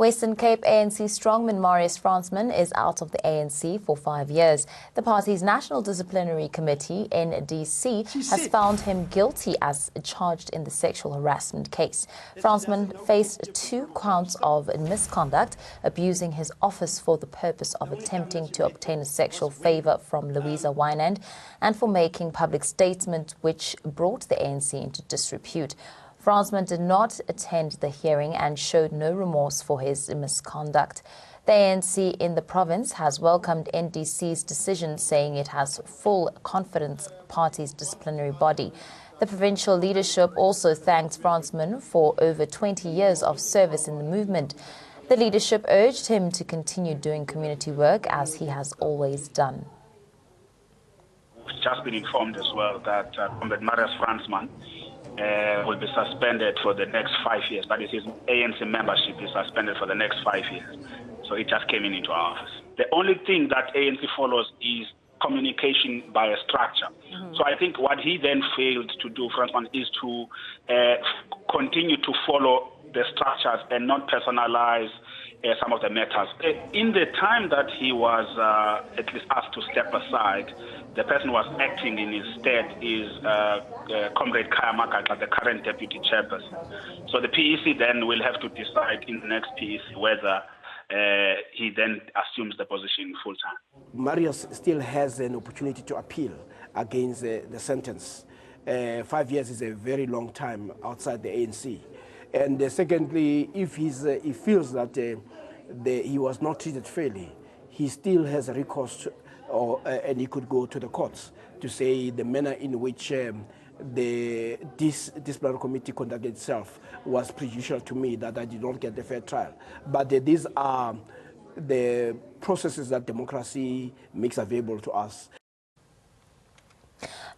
Western Cape ANC strongman Marius Fransman is out of the ANC for 5 years. The party's National Disciplinary Committee, NDC, has found him guilty as charged in the sexual harassment case. Fransman faced 2 counts of misconduct, abusing his office for the purpose of attempting to obtain a sexual favor from Louisa Wynand, and for making public statements which brought the ANC into disrepute. Fransman did not attend the hearing and showed no remorse for his misconduct. The ANC in the province has welcomed NDC's decision, saying it has full confidence in the party's disciplinary body. The provincial leadership also thanked Fransman for over 20 years of service in the movement. The leadership urged him to continue doing community work as he has always done. We've just been informed as well that Comrade Marius Fransman will be suspended for the next 5 years. That is, his ANC membership is suspended for the next 5 years. So he just came into our office. The only thing that ANC follows is communication by a structure. So I think what he then failed to do, Fransman, is to continue to follow the structures and not personalize some of the matters. In the time that he was at least asked to step aside, the person who was acting in his stead is Comrade Kaya Makatla, the current deputy chairperson. So the PEC then will have to decide in the next PEC whether he then assumes the position full time. Marius still has an opportunity to appeal against the sentence. 5 years is a very long time outside the ANC. And secondly, if he feels that he was not treated fairly, he still has a recourse, and he could go to the courts to say the manner in which this disciplinary committee conducted itself was prejudicial to me, that I did not get a fair trial. But these are the processes that democracy makes available to us.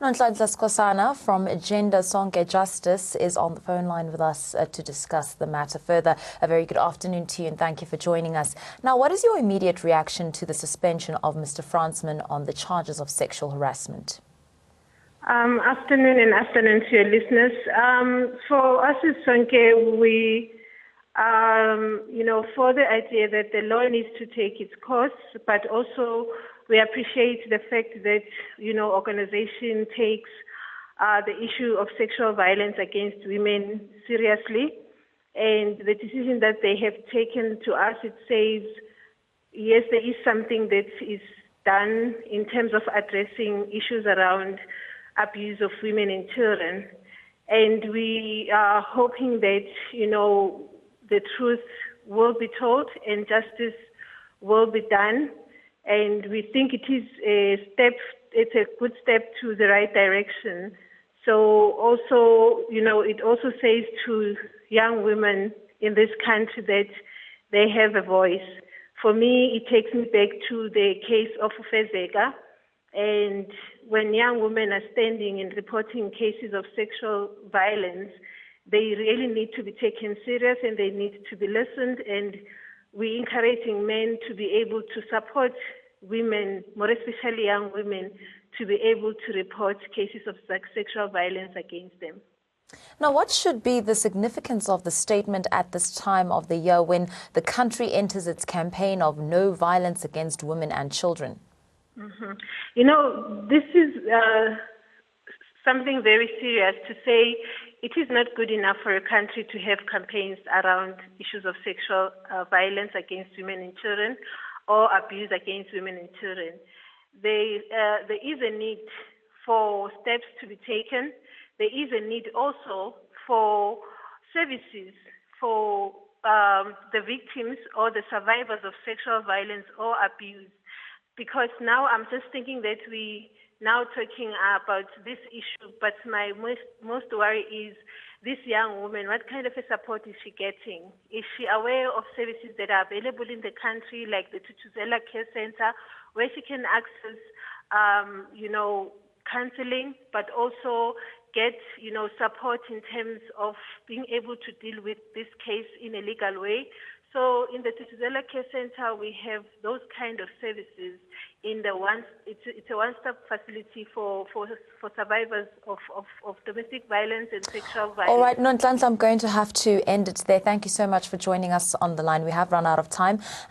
Nonhlanhla Skosana from Gender Sonke Justice is on the phone line with us to discuss the matter further. A very good afternoon to you and thank you for joining us. Now, what is your immediate reaction to the suspension of Mr. Fransman on the charges of sexual harassment? Afternoon and afternoon to your listeners. For us as Sonke, we for the idea that the law needs to take its course, but also we appreciate the fact that, organization takes the issue of sexual violence against women seriously. And the decision that they have taken to us, it says, yes, there is something that is done in terms of addressing issues around abuse of women and children. And we are hoping that, the truth will be told and justice will be done. And we think it is it's a good step to the right direction. So also, it also says to young women in this country that they have a voice. For me, it takes me back to the case of Fezeka. And when young women are standing and reporting cases of sexual violence, they really need to be taken serious and they need to be listened. And we're encouraging men to be able to support women, more especially young women, to be able to report cases of sexual violence against them. Now, what should be the significance of the statement at this time of the year when the country enters its campaign of no violence against women and children? This is something very serious to say. It is not good enough for a country to have campaigns around issues of sexual violence against women and children or abuse against women and children. There is a need for steps to be taken. There is a need also for services for the victims or the survivors of sexual violence or abuse. Because now I'm just thinking that we now talking about this issue, but my most worry is this young woman, what kind of a support is she getting? Is she aware of services that are available in the country, like the Tutuzela Care Center, where she can access, counseling, but also get, support in terms of being able to deal with this case in a legal way? So in the Tutuzela Care Center, we have those kind of services. It's a one-stop facility for survivors of domestic violence and sexual violence. All right, Nonhlanhla, I'm going to have to end it there. Thank you so much for joining us on the line. We have run out of time.